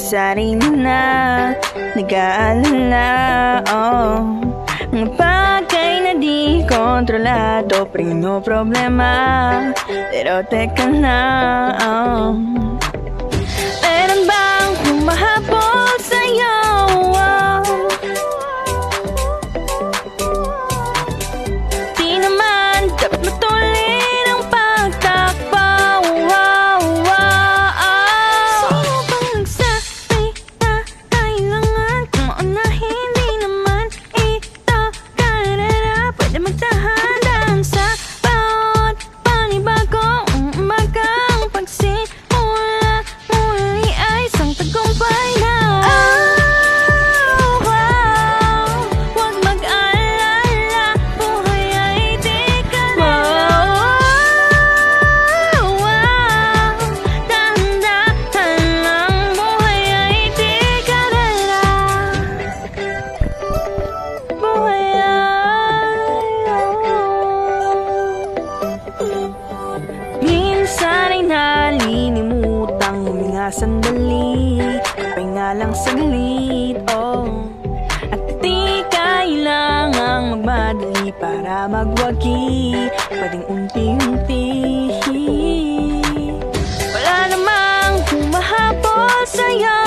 sarili na nag-aalala, mga bagay na di kontrolado, problema. Pero teka na, meron bang humahabol sa'yo? Di naman dapat matuloy ang pagtakbo. Sino bang nagsabi na kailangan kung maunahin? Di naman ito karera, pwede magtahan sa bawat panibagong umagang pagsimula. Muli ay isang tagumpay na. Huwag mag-alala, buhay ay di kalala. Dahan-dahan lang, buhay ay di kalala. Buhay minsan ay nalilimutang huminga sandali, pahinga lang saglit, at di kailangang magmadali para magwagi, pwedeng unti-unti. Wala namang humahabol sa'yo.